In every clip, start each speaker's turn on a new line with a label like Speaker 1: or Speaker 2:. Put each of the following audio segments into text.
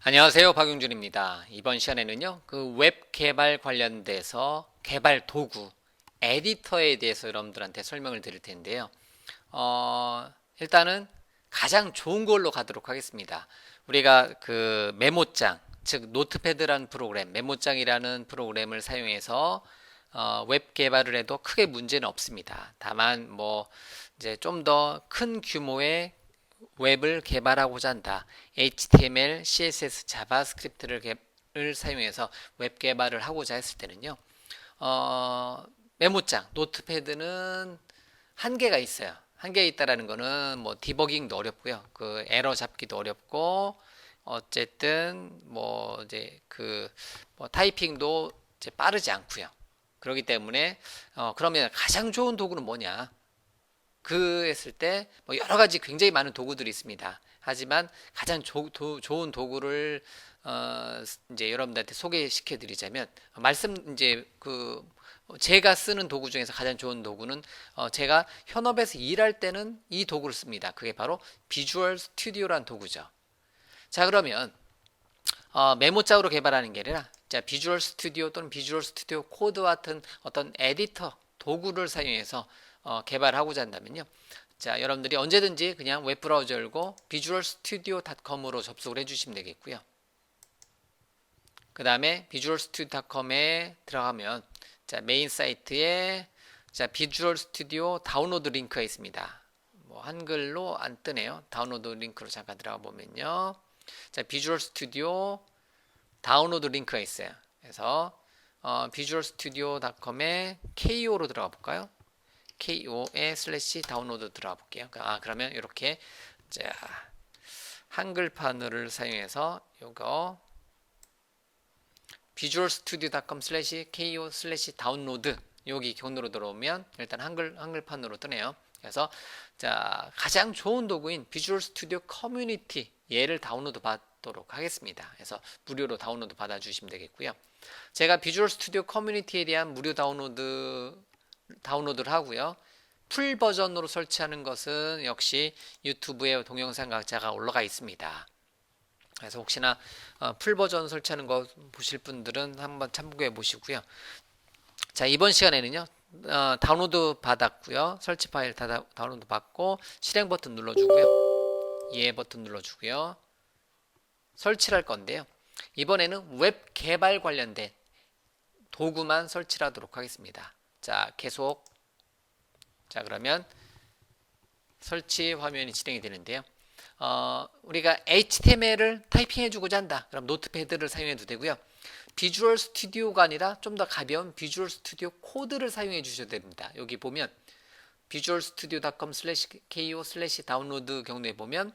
Speaker 1: 안녕하세요. 박용준입니다. 이번 시간에는요, 그 웹 개발 관련돼서 개발 도구, 에디터에 대해서 여러분들한테 설명을 드릴 텐데요. 일단은 가장 좋은 걸로 가도록 하겠습니다. 우리가 그 메모장, 즉 노트패드라는 프로그램, 메모장이라는 프로그램을 사용해서 웹 개발을 해도 크게 문제는 없습니다. 다만 뭐 이제 좀 더 큰 규모의 웹을 개발하고자 한다. HTML, CSS, 자바스크립트를 사용해서 웹 개발을 하고자 했을 때는요. 어, 메모장, 노트패드는 한계가 있어요. 한계가 있다라는 거는 뭐 디버깅도 어렵고요. 그 에러 잡기도 어렵고 어쨌든 뭐 이제 그뭐 타이핑도 이제 빠르지 않고요. 그렇기 때문에 그러면 가장 좋은 도구는 뭐냐? 그 했을 때 뭐 여러 가지 굉장히 많은 도구들이 있습니다. 하지만 가장 좋은 도구를 이제 여러분들한테 소개시켜 드리자면 말씀 이제 그 제가 쓰는 도구 중에서 가장 좋은 도구는 제가 현업에서 일할 때는 이 도구를 씁니다. 그게 바로 비주얼 스튜디오라는 도구죠. 자, 그러면 메모장으로 개발하는 게 아니라 자, 비주얼 스튜디오 또는 비주얼 스튜디오 코드 같은 어떤 에디터 도구를 사용해서 개발하고자 한다면요. 자, 여러분들이 언제든지 그냥 웹브라우저 열고 visualstudio.com으로 접속을 해주시면 되겠고요. 그 다음에 visualstudio.com에 들어가면 자, 메인 사이트에 자, 비주얼 스튜디오 다운로드 링크가 있습니다. 뭐 한글로 안 뜨네요. 다운로드 링크로 잠깐 들어가 보면요. 자, 비주얼 스튜디오 다운로드 링크가 있어요. 그래서 visualstudio.com에 KO로 들어가 볼까요? KO에 슬래시 다운로드 들어가 볼게요. 그러면 이렇게 자, 한글판을 사용해서 요거 visualstudio.com 슬래시 KO 슬래시 다운로드 여기 경로로 들어오면 일단 한글판으로 뜨네요. 그래서 자, 가장 좋은 도구인 비주얼 스튜디오 커뮤니티 얘를 다운로드 받도록 하겠습니다. 그래서 무료로 다운로드 받아 주시면 되겠고요. 제가 비주얼 스튜디오 커뮤니티에 대한 무료 다운로드를 하고요. 풀 버전으로 설치하는 것은 역시 유튜브에 동영상 강좌가 올라가 있습니다. 그래서 혹시나 풀 버전 설치하는 거 보실 분들은 한번 참고해 보시고요. 자, 이번 시간에는요. 다운로드 받았고요. 설치 파일 다운로드 받고 실행 버튼 눌러주고요. 예 버튼 눌러주고요. 설치를 할 건데요. 이번에는 웹 개발 관련된 도구만 설치를 하도록 하겠습니다. 자, 계속. 자, 그러면 설치 화면이 진행이 되는데요. 우리가 HTML을 타이핑해 주고자 한다. 그럼 노트패드를 사용해도 되고요. 비주얼 스튜디오가 아니라 좀 더 가벼운 비주얼 스튜디오 코드를 사용해 주셔도 됩니다. 여기 보면 visualstudio.com ko 다운로드 경로에 보면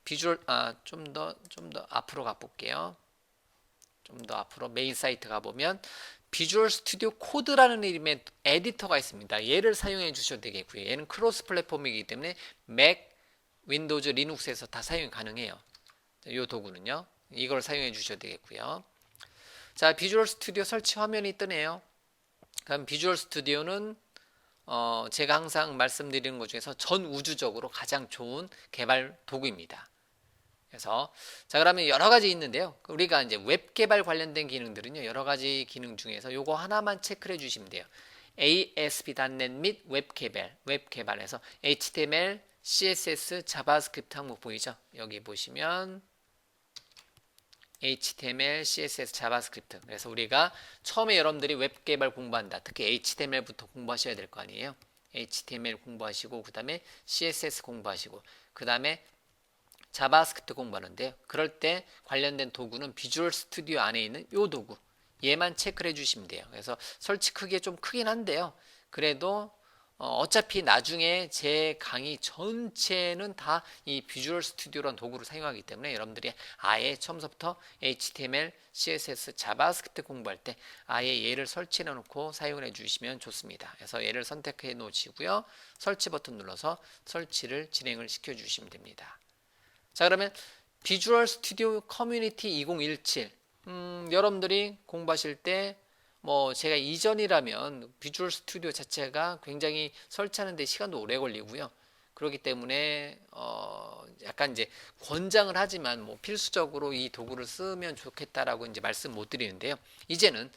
Speaker 1: 비주얼 좀 더 앞으로 가볼게요. 좀 더 앞으로 메인 사이트 가보면 비주얼 스튜디오 코드라는 이름의 에디터가 있습니다. 얘를 사용해 주셔도 되겠고요. 얘는 크로스 플랫폼이기 때문에 맥, 윈도우즈, 리눅스에서 다 사용이 가능해요. 이 도구는요. 이걸 사용해 주셔도 되겠고요. 자, 비주얼 스튜디오 설치 화면이 뜨네요. 그럼 비주얼 스튜디오는 제가 항상 말씀드리는 것 중에서 전 우주적으로 가장 좋은 개발 도구입니다. 그래서 자, 그러면 여러 가지 있는데요. 우리가 이제 웹 개발 관련된 기능들은요. 여러 가지 기능 중에서 요거 하나만 체크를 해 주시면 돼요. ASP.NET 및 웹 개발에서 HTML, CSS, 자바스크립트 항목 보이죠? 여기 보시면 HTML, CSS, 자바스크립트. 그래서 우리가 처음에 여러분들이 웹 개발 공부한다. 특히 HTML부터 공부하셔야 될 거 아니에요. HTML 공부하시고 그 다음에 CSS 공부하시고 그 다음에 자바스크립트 공부하는데요. 그럴 때 관련된 도구는 비주얼 스튜디오 안에 있는 이 도구 얘만 체크를 해주시면 돼요. 그래서 설치 크기가 좀 크긴 한데요. 그래도 어차피 나중에 제 강의 전체는 다 이 비주얼 스튜디오라는 도구를 사용하기 때문에 여러분들이 아예 처음부터 HTML, CSS, 자바스크립트 공부할 때 아예 얘를 설치해 놓고 사용을 해주시면 좋습니다. 그래서 얘를 선택해 놓으시고요. 설치 버튼 눌러서 설치를 진행을 시켜 주시면 됩니다. 자, 그러면 비주얼 스튜디오 커뮤니티 2017 여러분들이 공부하실 때 뭐 제가 이전이라면 비주얼 스튜디오 자체가 굉장히 설치하는 데 시간도 오래 걸리고요. 그렇기 때문에 약간 이제 권장을 하지만 뭐 필수적으로 이 도구를 쓰면 좋겠다라고 이제 말씀 못 드리는데요. 이제는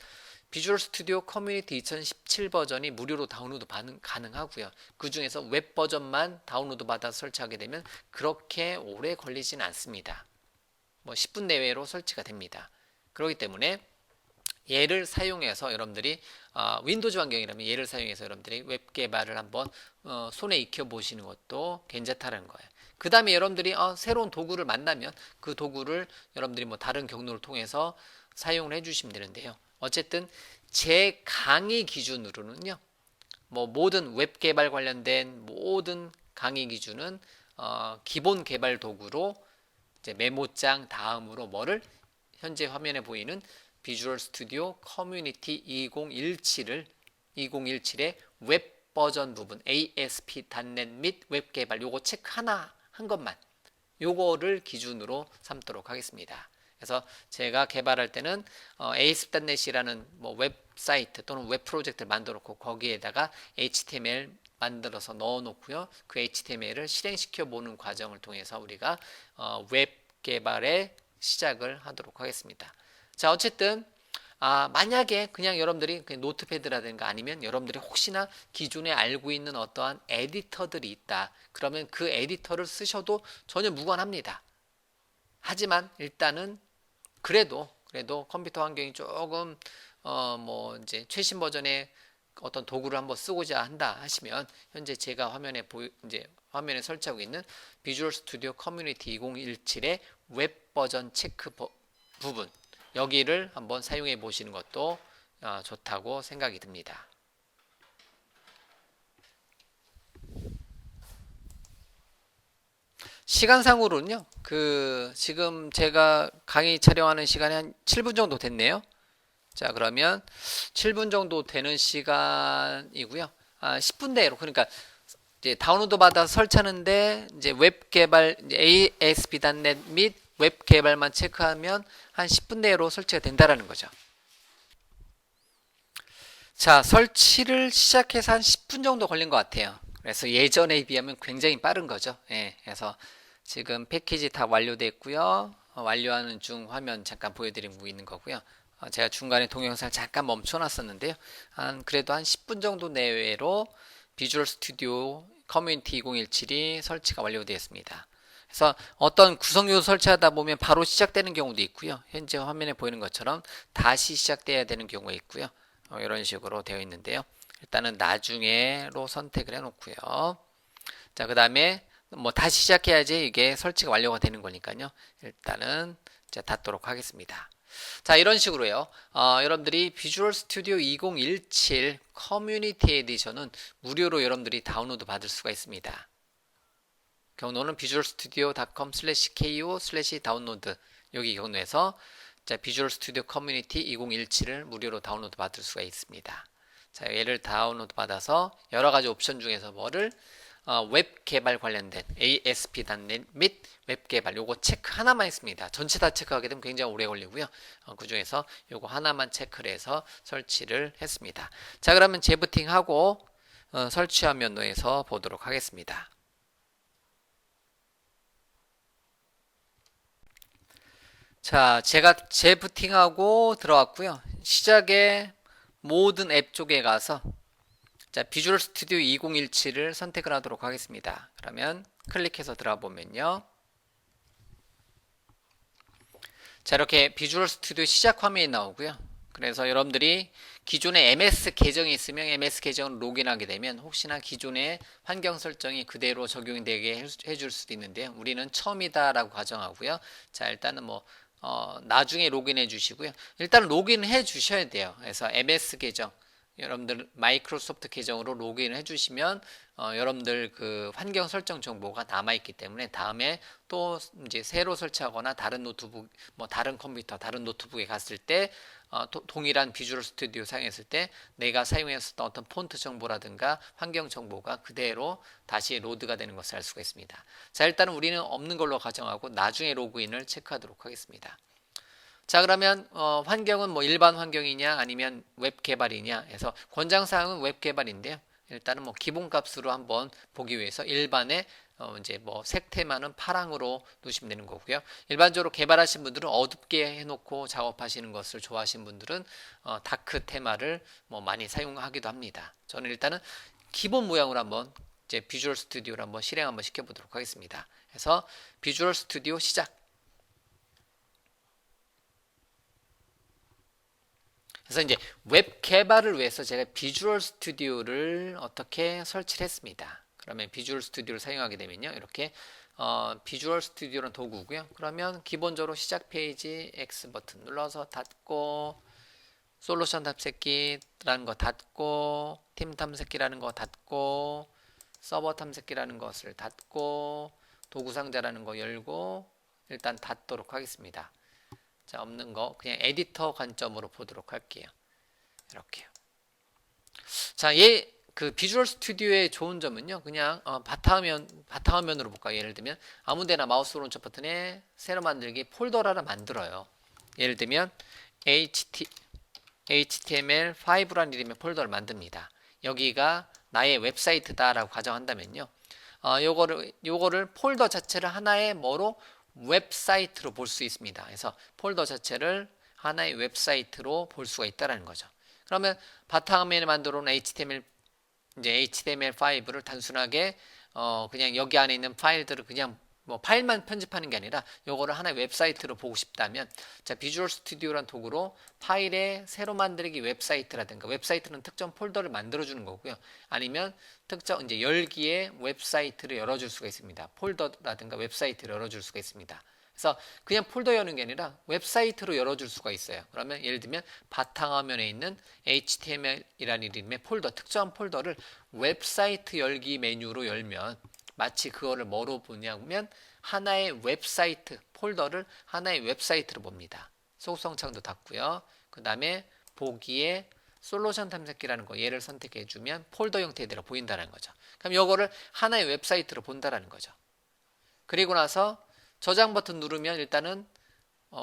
Speaker 1: 비주얼 스튜디오 커뮤니티 2017 버전이 무료로 다운로드 가능하고요. 그 중에서 웹 버전만 다운로드 받아서 설치하게 되면 그렇게 오래 걸리진 않습니다. 뭐 10분 내외로 설치가 됩니다. 그렇기 때문에 얘를 사용해서 여러분들이 윈도우즈 환경이라면 얘를 사용해서 여러분들이 웹 개발을 한번 손에 익혀 보시는 것도 괜찮다는 거예요. 그 다음에 여러분들이 새로운 도구를 만나면 그 도구를 여러분들이 뭐 다른 경로를 통해서 사용을 해주시면 되는데요. 어쨌든 제 강의 기준으로는요, 뭐 모든 웹 개발 관련된 모든 강의 기준은 기본 개발 도구로 이제 메모장 다음으로 뭐를 현재 화면에 보이는 비주얼 스튜디오 커뮤니티 2017의 웹 버전 부분 ASP.NET 및 웹 개발 요거 체크 하나 한 것만 요거를 기준으로 삼도록 하겠습니다. 그래서 제가 개발할 때는 ASP.NET이라는 뭐 웹사이트 또는 웹 프로젝트를 만들어 놓고 거기에다가 HTML 만들어서 넣어 놓고요. 그 HTML을 실행시켜 보는 과정을 통해서 우리가 웹 개발의 시작을 하도록 하겠습니다. 자, 어쨌든 만약에 그냥 여러분들이 그냥 노트패드라든가 아니면 여러분들이 혹시나 기존에 알고 있는 어떠한 에디터들이 있다. 그러면 그 에디터를 쓰셔도 전혀 무관합니다. 하지만 일단은 그래도 컴퓨터 환경이 조금 뭐 이제 최신 버전의 어떤 도구를 한번 쓰고자 한다 하시면 현재 제가 화면에 설치하고 있는 비주얼 스튜디오 커뮤니티 2017의 웹 버전 체크 부분 여기를 한번 사용해 보시는 것도 좋다고 생각이 듭니다. 시간상으로는요, 지금 제가 강의 촬영하는 시간이 한 7분 정도 됐네요. 자, 그러면 7분 정도 되는 시간이고요. 10분 내로, 그러니까 이제 다운로드 받아서 설치하는데 이제 웹 개발, ASP.NET 및 웹 개발만 체크하면 한 10분 내로 설치가 된다라는 거죠. 자, 설치를 시작해서 한 10분 정도 걸린 것 같아요. 그래서 예전에 비하면 굉장히 빠른 거죠. 예, 그래서 지금 패키지 다 완료됐고요. 완료하는 중 화면 잠깐 보여드리고 있는 거고요. 제가 중간에 동영상을 잠깐 멈춰놨었는데요. 그래도 한 10분 정도 내외로 비주얼 스튜디오 커뮤니티 2017이 설치가 완료되었습니다. 그래서 어떤 구성요소 설치하다 보면 바로 시작되는 경우도 있고요. 현재 화면에 보이는 것처럼 다시 시작돼야 되는 경우가 있고요. 이런 식으로 되어 있는데요. 일단은 나중에로 선택을 해 놓고요. 자, 그 다음에 뭐 다시 시작해야지 이게 설치가 완료가 되는 거니까요. 일단은 이제 닫도록 하겠습니다. 자, 이런 식으로요. 여러분들이 비주얼 스튜디오 2017 커뮤니티 에디션은 무료로 여러분들이 다운로드 받을 수가 있습니다. 경로는 visualstudio.com/ko/다운로드 여기 경로에서 자, 비주얼 스튜디오 커뮤니티 2017을 무료로 다운로드 받을 수가 있습니다. 자, 얘를 다운로드 받아서 여러 가지 옵션 중에서 뭐를 웹 개발 관련된 ASP.NET 및 웹 개발 요거 체크 하나만 있습니다. 전체 다 체크하게 되면 굉장히 오래 걸리고요. 그 중에서 요거 하나만 체크를 해서 설치를 했습니다. 자, 그러면 재부팅하고 설치 화면에서 보도록 하겠습니다. 자, 제가 재부팅하고 들어왔고요. 시작에 모든 앱 쪽에 가서 자, 비주얼 스튜디오 2017을 선택을 하도록 하겠습니다. 그러면 클릭해서 들어가 보면요. 자, 이렇게 비주얼 스튜디오 시작 화면이 나오고요. 그래서 여러분들이 기존에 MS 계정이 있으면 MS 계정을 로그인하게 되면 혹시나 기존의 환경 설정이 그대로 적용이 되게 해줄 수도 있는데요. 우리는 처음이다라고 가정하고요. 자, 일단은 뭐 나중에 로그인해 주시고요. 일단 로그인해 주셔야 돼요. 그래서 MS 계정 여러분들 마이크로소프트 계정으로 로그인을 해주시면 여러분들 그 환경 설정 정보가 남아있기 때문에 다음에 또 이제 새로 설치하거나 다른 노트북, 뭐 다른 컴퓨터, 다른 노트북에 갔을 때 동일한 비주얼 스튜디오 사용했을 때 내가 사용했었던 어떤 폰트 정보라든가 환경 정보가 그대로 다시 로드가 되는 것을 알 수가 있습니다. 자, 일단은 우리는 없는 걸로 가정하고 나중에 로그인을 체크하도록 하겠습니다. 자, 그러면 환경은 뭐 일반 환경이냐 아니면 웹 개발이냐 해서 권장사항은 웹 개발인데요. 일단은 뭐 기본값으로 한번 보기 위해서 일반의 이제 뭐 색 테마는 파랑으로 놓으시면 되는 거고요. 일반적으로 개발하신 분들은 어둡게 해놓고 작업하시는 것을 좋아하시는 분들은 다크 테마를 뭐 많이 사용하기도 합니다. 저는 일단은 기본 모양으로 한번 이제 비주얼 스튜디오를 한번 실행 한번 시켜보도록 하겠습니다. 그래서 비주얼 스튜디오 시작. 그래서 이제 웹 개발을 위해서 제가 비주얼 스튜디오를 어떻게 설치를 했습니다. 그러면 비주얼 스튜디오를 사용하게 되면요. 이렇게 비주얼 스튜디오는 도구고요. 그러면 기본적으로 시작 페이지 X 버튼 눌러서 닫고 솔루션 탐색기라는 거 닫고 팀 탐색기라는 거 닫고 서버 탐색기라는 것을 닫고 도구 상자라는 거 열고 일단 닫도록 하겠습니다. 자, 없는 거 그냥 에디터 관점으로 보도록 할게요. 이렇게요. 자, 그 비주얼 스튜디오의 좋은 점은요. 그냥 바탕화면으로 볼까요? 예를 들면 아무데나 마우스 오른쪽 버튼에 새로 만들기 폴더를 하나 만들어요. 예를 들면 HTML5라는 이름의 폴더를 만듭니다. 여기가 나의 웹사이트다라고 가정한다면요. 요거를 폴더 자체를 하나의 뭐로 웹사이트로 볼 수 있습니다. 그래서 폴더 자체를 하나의 웹사이트로 볼 수가 있다는 거죠. 그러면 바탕화면에 만들어 놓은 HTML5를 단순하게 그냥 여기 안에 있는 파일들을 그냥 뭐 파일만 편집하는 게 아니라 요거를 하나의 웹사이트로 보고 싶다면 자, 비주얼 스튜디오란 도구로 파일에 새로 만들기 웹사이트라든가 웹사이트는 특정 폴더를 만들어 주는 거고요. 아니면 특정 이제 열기에 웹사이트를 열어줄 수가 있습니다. 폴더라든가 웹사이트를 열어줄 수가 있습니다. 그래서 그냥 폴더 여는 게 아니라 웹사이트로 열어줄 수가 있어요. 그러면 예를 들면 바탕화면에 있는 HTML이라는 이름의 폴더, 특정한 폴더를 웹사이트 열기 메뉴로 열면 마치 그거를 뭐로 보냐면 하나의 웹사이트 폴더를 하나의 웹사이트로 봅니다. 소구성 창도 닫고요. 그 다음에 보기에 솔루션 탐색기라는 거 얘를 선택해 주면 폴더 형태대로 보인다는 거죠. 그럼 이거를 하나의 웹사이트로 본다라는 거죠. 그리고 나서 저장 버튼 누르면 일단은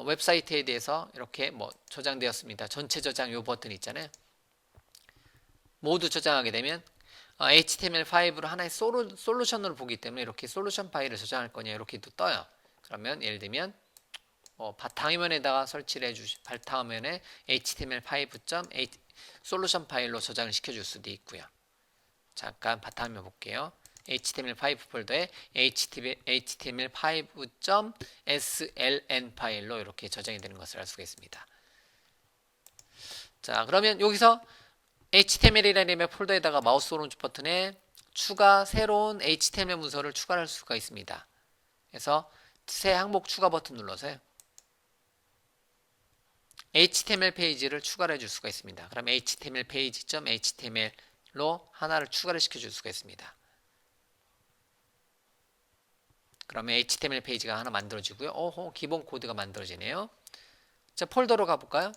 Speaker 1: 웹사이트에 대해서 이렇게 뭐 저장되었습니다. 전체 저장 요 버튼 있잖아요. 모두 저장하게 되면 HTML5로 하나의 솔루션으로 보기 때문에 이렇게 솔루션 파일을 저장할 거냐 이렇게도 떠요. 그러면 예를 들면 바탕화면에다가 설치를 바탕화면에 HTML5 솔루션 파일로 저장을 시켜줄 수도 있고요. 잠깐 바탕화면 볼게요. HTML5 폴더에 HTML5.sln 파일로 이렇게 저장이 되는 것을 알 수가 있습니다. 자, 그러면 여기서 HTML이라는 이름의 폴더에다가 마우스 오른쪽 버튼에 새로운 HTML 문서를 추가할 수가 있습니다. 그래서 새 항목 추가 버튼 눌러서요. HTML 페이지를 추가를 해줄 수가 있습니다. 그럼 HTML 페이지.html로 하나를 추가를 시켜줄 수가 있습니다. 그러면 HTML 페이지가 하나 만들어지고요. 기본 코드가 만들어지네요. 자, 폴더로 가볼까요?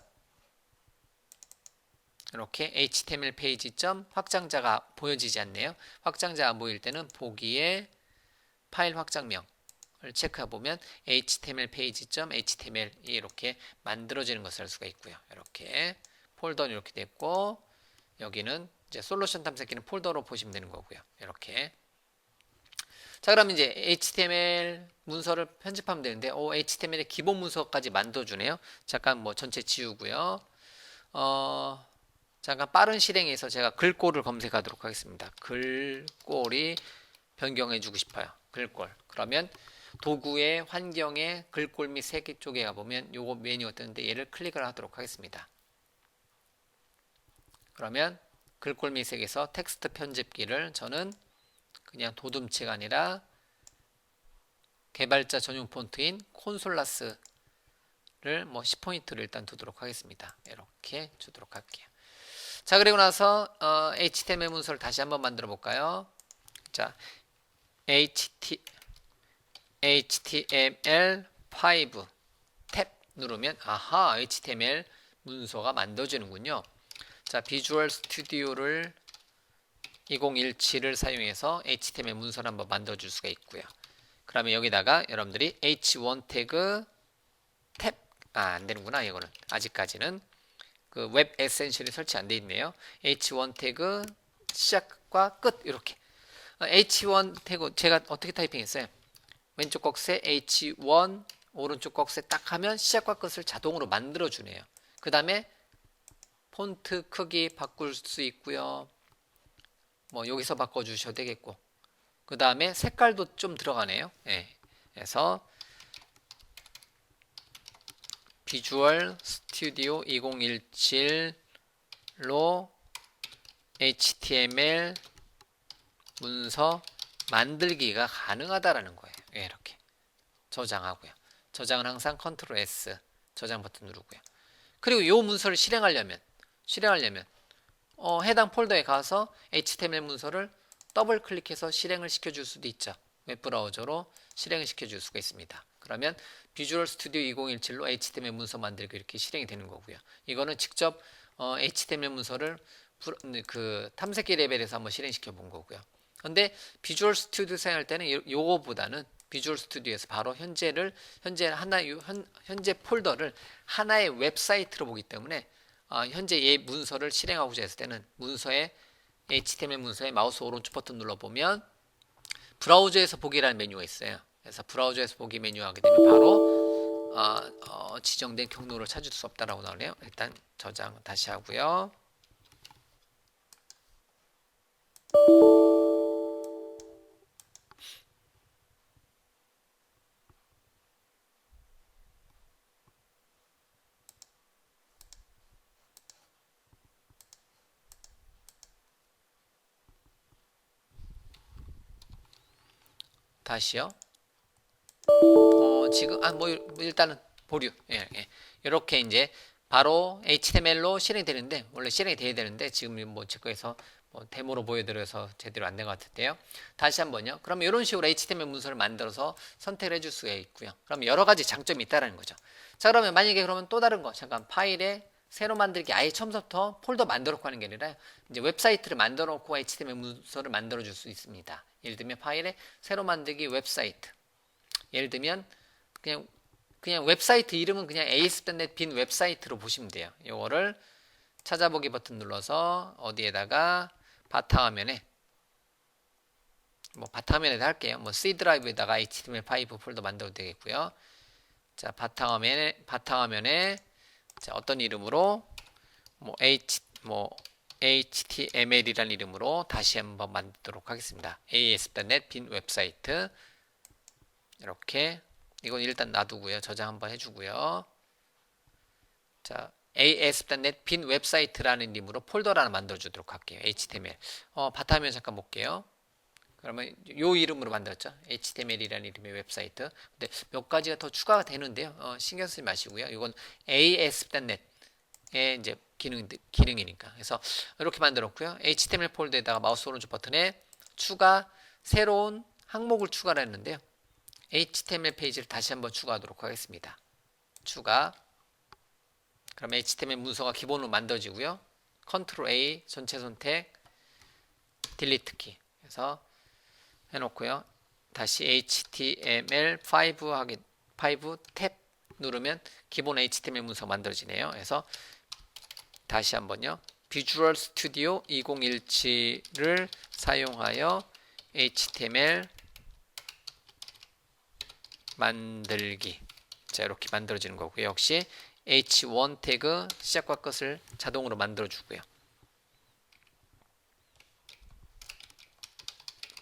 Speaker 1: 이렇게 HTML 페이지 확장자가 보여지지 않네요. 확장자 안 보일 때는 보기에 파일 확장명을 체크해 보면 HTML 페이지.html이 이렇게 만들어지는 것을 알 수가 있고요. 이렇게 폴더는 이렇게 됐고 여기는 이제 솔루션 탐색기는 폴더로 보시면 되는 거고요. 이렇게 자, 그럼 이제 HTML 문서를 편집하면 되는데 HTML의 기본 문서까지 만들어주네요. 잠깐 뭐 전체 지우고요. 잠깐 빠른 실행에서 제가 글꼴을 검색하도록 하겠습니다. 글꼴이 변경해주고 싶어요. 글꼴. 그러면 도구의 환경에 글꼴 및 색 쪽에 가보면 요거 메뉴가 뜨는데 얘를 클릭을 하도록 하겠습니다. 그러면 글꼴 및 색에서 텍스트 편집기를 저는 그냥 도둠치가 아니라 개발자 전용 폰트인 콘솔라스를 뭐 10포인트를 일단 두도록 하겠습니다. 이렇게 주도록 할게요. 자, 그리고 나서 HTML 문서를 다시 한번 만들어 볼까요? 자, HTML5 탭 누르면 HTML 문서가 만들어지는군요. 자, 비주얼 스튜디오를 2017을 사용해서 HTML 문서를 한번 만들어 줄 수가 있고요. 그러면 여기다가 여러분들이 H1 태그 탭 안 되는구나. 이거는 아직까지는 그 웹 에센셜이 설치 안 돼 있네요. H1 태그 시작 시작과 끝 이렇게 H1 태그 제가 어떻게 타이핑했어요? 왼쪽 꺽쇠 H1 오른쪽 꺽쇠 딱 하면 시작과 끝을 자동으로 만들어 주네요. 그 다음에 폰트 크기 바꿀 수 있고요. 뭐 여기서 바꿔 주셔도 되겠고 그 다음에 색깔도 좀 들어가네요. 예. 그래서 비주얼 스튜디오 2017로 HTML 문서 만들기가 가능하다라는 거예요. 예, 이렇게 저장하고요. 저장은 항상 컨트롤 S 저장 버튼 누르고요. 그리고 이 문서를 실행하려면 해당 폴더에 가서 HTML 문서를 더블 클릭해서 실행을 시켜줄 수도 있죠. 웹브라우저로 실행을 시켜줄 수가 있습니다. 그러면 비주얼 스튜디오 2017로 HTML 문서 만들기 이렇게 실행이 되는 거고요. 이거는 직접 HTML 문서를 그 탐색기 레벨에서 한번 실행시켜 본 거고요. 근데 비주얼 스튜디오 사용할 때는 요거보다는 비주얼 스튜디오에서 바로 현재 폴더를 하나의 웹사이트로 보기 때문에 현재 이 문서를 실행하고자 했을 때는 HTML 문서에 마우스 오른쪽 버튼 눌러보면 브라우저에서 보기라는 메뉴가 있어요. 그래서 브라우저에서 보기 메뉴 하게 되면 바로 지정된 경로를 찾을 수 없다라고 나오네요. 일단 저장 다시 하고요. 다시요. 지금 뭐 일단은 보류. 예, 예. 이렇게 이제 바로 HTML로 실행이 되는데 원래 실행이 돼야 되는데 지금 뭐 제 거에서 뭐 데모로 보여드려서 제대로 안 된 것 같은데요. 다시 한번요. 그럼 이런 식으로 HTML 문서를 만들어서 선택을 해줄 수가 있고요. 그럼 여러 가지 장점이 있다라는 거죠. 자, 그러면 만약에 그러면 또 다른 거 잠깐 파일에 새로 만들기 아예 처음부터 폴더 만들어 놓고 하는 게 아니라 이제 웹사이트를 만들어 놓고 HTML 문서를 만들어 줄 수 있습니다. 예를 들면 파일에 새로 만들기 웹사이트. 예를 들면 그냥 웹사이트 이름은 그냥 ASP.NET 빈 웹사이트로 보시면 돼요. 이거를 찾아보기 버튼 눌러서 어디에다가 바탕화면에 뭐 바탕화면에다 할게요. 뭐 C 드라이브에다가 HTML5 폴더 만들어도 되겠고요. 자, 바탕화면에 자, 어떤 이름으로 뭐 HTML이라는 이름으로 다시 한번 만들도록 하겠습니다. ASP.NET 빈 웹사이트 이렇게 이건 일단 놔두고요. 저장 한번 해주고요. 자, ASP.NET 빈 웹사이트라는 이름으로 폴더를 하나 만들어주도록 할게요. HTML. 바탕화면 잠깐 볼게요. 그러면 요 이름으로 만들었죠. HTML이라는 이름의 웹사이트. 근데 몇 가지가 더 추가가 되는데요. 신경 쓰지 마시고요. 이건 ASP.NET의 이제 기능이니까. 그래서 이렇게 만들었고요. HTML 폴더에다가 마우스 오른쪽 버튼에 새로운 항목을 추가를 했는데요. HTML 페이지를 다시 한번 추가하도록 하겠습니다. 그럼 HTML 문서가 기본으로 만들어지고요. 컨트롤 A 전체 선택 딜리트 키 해서 해놓고요. 다시 HTML5 탭 누르면 기본 HTML 문서 만들어지네요. 그래서 다시 한번요. 비주얼 스튜디오 2017을 사용하여 HTML 만들기. 자, 이렇게 만들어지는 거고요. 역시 H1 태그 시작과 끝을 자동으로 만들어 주고요.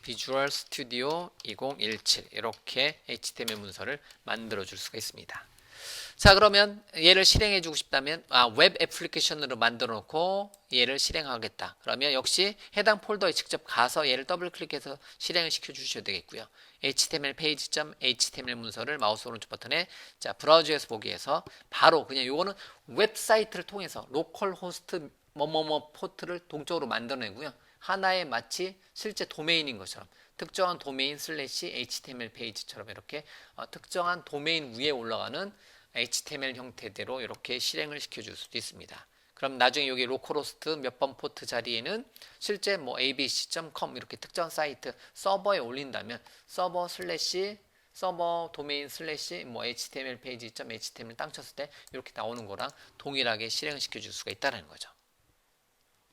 Speaker 1: 비주얼 스튜디오 2017 이렇게 HTML 문서를 만들어 줄 수가 있습니다. 자, 그러면 얘를 실행해 주고 싶다면 웹 애플리케이션으로 만들어 놓고 얘를 실행하겠다. 그러면 역시 해당 폴더에 직접 가서 얘를 더블 클릭해서 실행을 시켜 주셔야 되겠고요. HTML page.html 문서를 마우스 오른쪽 버튼에 자, 브라우저에서 보기에서 바로 그냥 요거는 웹사이트를 통해서 로컬 호스트 뭐뭐뭐 포트를 동적으로 만들어내고요. 하나의 마치 실제 도메인인 것처럼 특정한 도메인 슬래시 HTML 페이지처럼 이렇게 특정한 도메인 위에 올라가는 HTML 형태대로 이렇게 실행을 시켜줄 수도 있습니다. 그럼 나중에 여기 로컬호스트 몇 번 포트 자리에는 실제 뭐 abc.com 이렇게 특정 사이트 서버에 올린다면 서버 도메인 슬래시 뭐 HTML 페이지.html 땅 쳤을 때 이렇게 나오는 거랑 동일하게 실행시켜 줄 수가 있다는 거죠.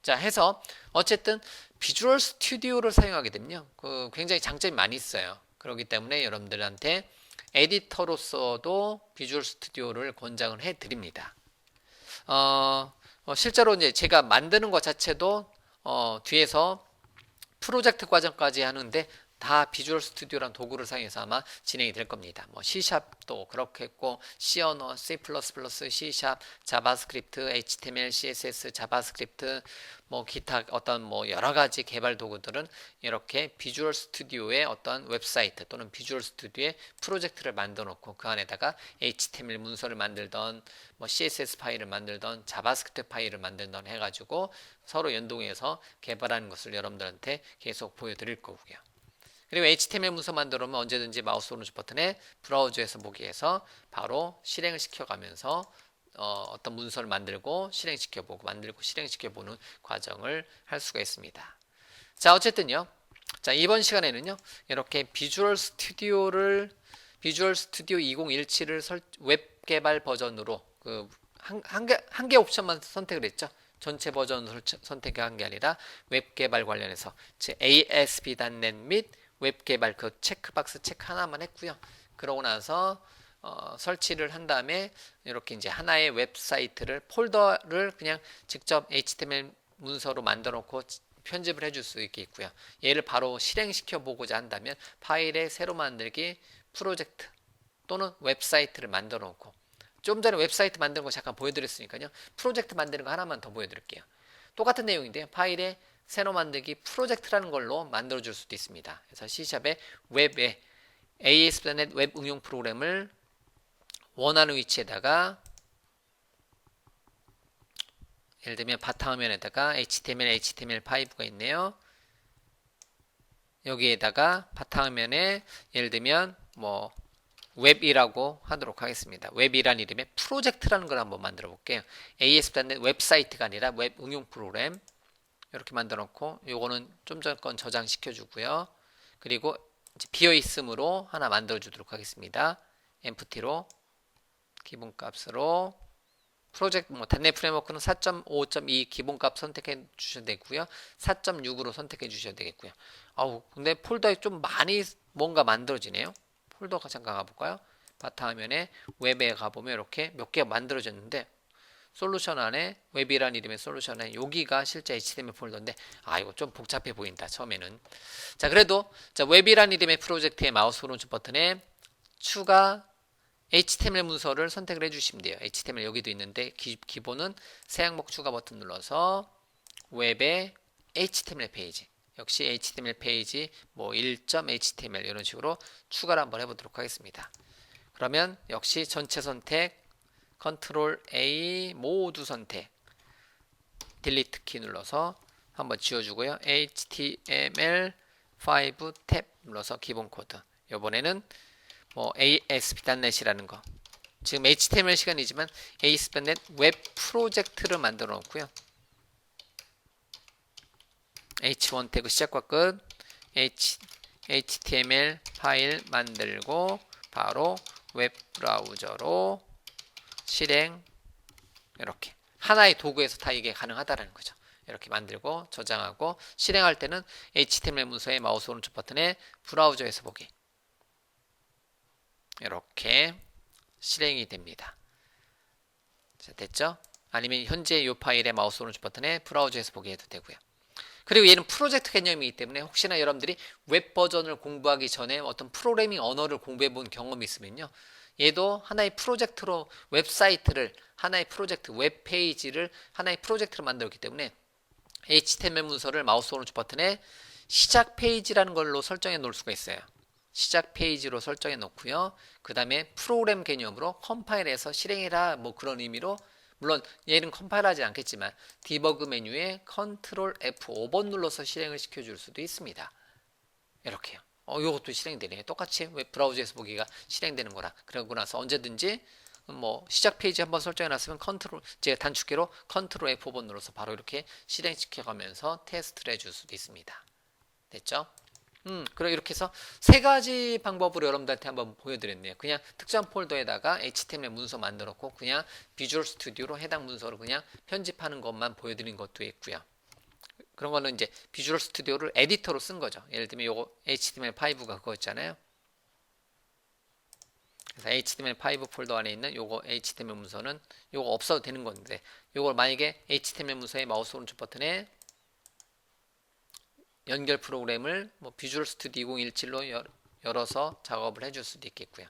Speaker 1: 자, 해서 어쨌든 비주얼 스튜디오를 사용하게 되면요, 굉장히 장점이 많이 있어요. 그렇기 때문에 여러분들한테 에디터로서도 비주얼 스튜디오를 권장을 해 드립니다. 실제로 이제 제가 만드는 것 자체도 뒤에서 프로젝트 과정까지 하는데 다 비주얼 스튜디오란 도구를 사용해서 아마 진행이 될 겁니다. 뭐 C샵도 그렇겠고, C 언어, C++, C샵, 자바스크립트, HTML, CSS, 자바스크립트, 뭐 기타 어떤 뭐 여러 가지 개발 도구들은 이렇게 비주얼 스튜디오의 어떤 웹사이트 또는 비주얼 스튜디오의 프로젝트를 만들어 놓고 그 안에다가 HTML 문서를 만들던 뭐 CSS 파일을 만들던 자바스크립트 파일을 만들던 해가지고 서로 연동해서 개발하는 것을 여러분들한테 계속 보여드릴 거고요. 그리고 HTML 문서 만들어면 언제든지 마우스 오른쪽 버튼에 브라우저에서 보기에서 바로 실행을 시켜가면서 어떤 문서를 만들고 실행시켜보고 만들고 실행시켜보는 과정을 할 수가 있습니다. 자, 어쨌든요. 자, 이번 시간에는요, 이렇게 비주얼 스튜디오 2017을 웹 개발 버전으로 한 개 옵션만 선택을 했죠. 전체 버전을 선택한 게 아니라 웹 개발 관련해서 즉 ASP.NET 및 웹 개발 그 체크박스 체크 하나만 했고요. 그러고 나서 설치를 한 다음에 이렇게 이제 하나의 웹사이트를 폴더를 그냥 직접 HTML 문서로 만들어 놓고 편집을 해줄 수 있겠고요. 얘를 바로 실행시켜 보고자 한다면 파일에 새로 만들기 프로젝트 또는 웹사이트를 만들어 놓고, 좀 전에 웹사이트 만드는 거 잠깐 보여드렸으니까요. 프로젝트 만드는 거 하나만 더 보여드릴게요. 똑같은 내용인데요. 파일에 새로 만들기 프로젝트라는 걸로 만들어줄 수도 있습니다. 그래서 C샵의 웹에 ASP.NET 웹 응용 프로그램을 원하는 위치에다가, 예를 들면 바탕화면에다가 HTML5가 있네요. 여기에다가 바탕화면에 예를 들면 뭐 웹이라고 하도록 하겠습니다. 웹이란 이름의 프로젝트라는 걸 한번 만들어 볼게요. ASP.NET 웹사이트가 아니라 웹 응용 프로그램 이렇게 만들어 놓고, 요거는 좀 전 건 저장시켜 주고요. 그리고 비어 있음으로 하나 만들어 주도록 하겠습니다. empty로 기본값으로 프로젝트 뭐 .NET 프레임워크는 4.5.2 기본값 선택해 주셔도 되고요. 4.6으로 선택해 주셔도 되겠고요. 근데 폴더에 좀 많이 뭔가 만들어지네요. 폴더가 잠깐 가볼까요? 바탕화면에 웹에 가보면 이렇게 몇 개가 만들어졌는데, 솔루션 안에 웹이라는 이름의 솔루션 안에 여기가 실제 HTML 폴더인데, 이거 좀 복잡해 보인다 처음에는. 자, 그래도 자, 웹이라는 이름의 프로젝트의 마우스 오른쪽 버튼에 추가 HTML 문서를 선택을 해주시면 돼요. HTML 여기도 있는데 기본은 새 항목 추가 버튼 눌러서 웹의 HTML 페이지, 역시 HTML 페이지 뭐 1.html 이런 식으로 추가를 한번 해보도록 하겠습니다. 그러면 역시 전체 선택, 컨트롤 A 모두 선택, 딜리트 키 눌러서 한번 지워주고요. HTML5 탭 눌러서 기본 코드. 이번에는 뭐 ASP.NET이라는 거, 지금 HTML 시간이지만 ASP.NET 웹 프로젝트를 만들어 놓고요. H1 태그 시작과 끝, HTML 파일 만들고 바로 웹 브라우저로 실행, 이렇게 하나의 도구에서 다 이게 가능하다라는 거죠. 이렇게 만들고 저장하고 실행할 때는 HTML 문서의 마우스 오른쪽 버튼에 브라우저에서 보기, 이렇게 실행이 됩니다. 자, 됐죠? 아니면 현재 이 파일의 마우스 오른쪽 버튼에 브라우저에서 보기 해도 되고요. 그리고 얘는 프로젝트 개념이기 때문에 혹시나 여러분들이 웹 버전을 공부하기 전에 어떤 프로그래밍 언어를 공부해 본 경험이 있으면요, 얘도 하나의 프로젝트로 웹사이트를, 하나의 프로젝트 웹페이지를 하나의 프로젝트로 만들었기 때문에 HTML 문서를 마우스 오른쪽 버튼에 시작 페이지라는 걸로 설정해 놓을 수가 있어요. 시작 페이지로 설정해 놓고요. 그 다음에 프로그램 개념으로 컴파일해서 실행해라, 뭐 그런 의미로, 물론 얘는 컴파일하지 않겠지만 디버그 메뉴에 컨트롤 F5번 눌러서 실행을 시켜줄 수도 있습니다. 이렇게요. 이것도 실행되네요. 똑같이 웹 브라우저에서 보기가 실행되는 거라. 그러고 나서 언제든지 뭐 시작 페이지 한번 설정해 놨으면 제가 단축키로 컨트롤 F5번 눌러서 바로 이렇게 실행시켜 가면서 테스트를 해줄 수도 있습니다. 됐죠? 그럼 이렇게 해서 세 가지 방법으로 여러분들한테 한번 보여드렸네요. 그냥 특정 폴더에다가 HTML 문서 만들었고 그냥 비주얼 스튜디오로 해당 문서를 그냥 편집하는 것만 보여드린 것도 있고요. 그런 거는 이제 비주얼 스튜디오를 에디터로 쓴 거죠. 예를 들면 요거 HTML5가 그거였잖아요. 그래서 HTML5 폴더 안에 있는 요거 HTML 문서는 요거 없어도 되는 건데, 요걸 만약에 HTML 문서의 마우스 오른쪽 버튼에 연결 프로그램을 뭐 비주얼 스튜디오 2017로 열어서 작업을 해줄 수도 있겠고요.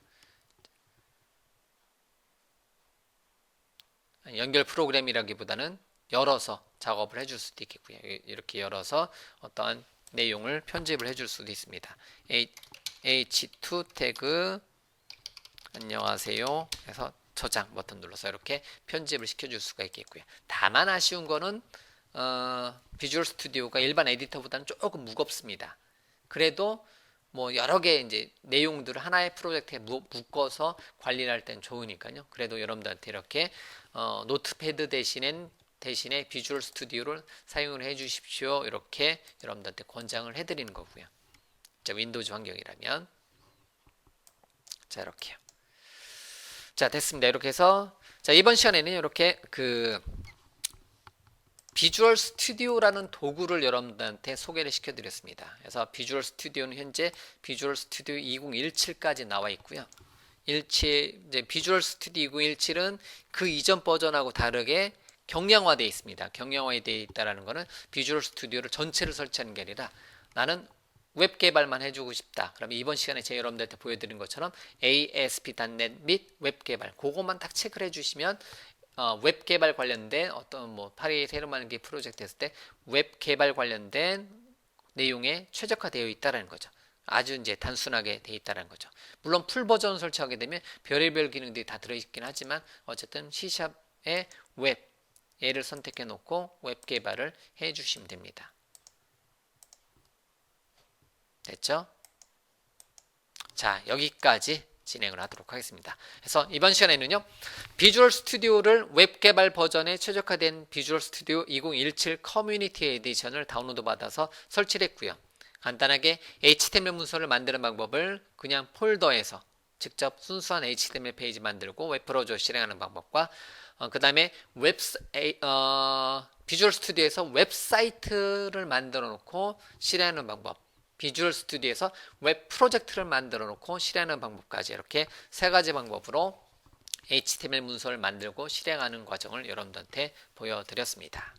Speaker 1: 연결 프로그램이라기보다는 열어서 작업을 해줄 수도 있겠고요. 이렇게 열어서 어떠한 내용을 편집을 해줄 수도 있습니다. H2 태그 안녕하세요 해서 저장 버튼 눌러서 이렇게 편집을 시켜줄 수가 있겠고요. 다만 아쉬운 거는 비주얼 스튜디오가 일반 에디터보다는 조금 무겁습니다. 그래도 뭐 여러 개 이제 내용들을 하나의 프로젝트에 묶어서 관리를 할 땐 좋으니까요. 그래도 여러분들한테 이렇게 노트패드 대신에 비주얼 스튜디오를 사용을 해 주십시오. 이렇게 여러분들한테 권장을 해 드리는 거고요. 자, 윈도우즈 환경이라면. 자, 이렇게요. 자, 됐습니다. 이렇게 해서 자, 이번 시간에는 이렇게 비주얼 스튜디오라는 도구를 여러분들한테 소개를 시켜드렸습니다. 그래서 비주얼 스튜디오는 현재 비주얼 스튜디오 2017까지 나와 있고요. 이제 비주얼 스튜디오 2017은 그 이전 버전하고 다르게 경량화되어 있습니다. 경량화되어 있다는 것은 비주얼 스튜디오를 전체를 설치하는 게 아니라 나는 웹 개발만 해주고 싶다. 그럼 이번 시간에 제가 여러분들한테 보여드린 것처럼 ASP.NET 및 웹 개발 그것만 딱 체크를 해주시면 웹 개발 관련된 어떤 뭐 파리 새로 만든 프로젝트 했을 때 웹 개발 관련된 내용에 최적화되어 있다는 거죠. 아주 이제 단순하게 되어 있다는 거죠. 물론 풀 버전 설치하게 되면 별의별 기능들이 다 들어있긴 하지만 어쨌든 C샵의 웹 얘를 선택해 놓고 웹 개발을 해 주시면 됩니다. 됐죠? 자, 여기까지 진행을 하도록 하겠습니다. 그래서 이번 시간에는요, 비주얼 스튜디오를 웹 개발 버전에 최적화된 비주얼 스튜디오 2017 커뮤니티 에디션을 다운로드 받아서 설치를 했고요. 간단하게 HTML 문서를 만드는 방법을 그냥 폴더에서 직접 순수한 HTML 페이지 만들고 웹 브라우저 실행하는 방법과 그 다음에 비주얼 스튜디오에서 웹사이트를 만들어 놓고 실행하는 방법, 비주얼 스튜디오에서 웹 프로젝트를 만들어 놓고 실행하는 방법까지 이렇게 세 가지 방법으로 HTML 문서를 만들고 실행하는 과정을 여러분들한테 보여드렸습니다.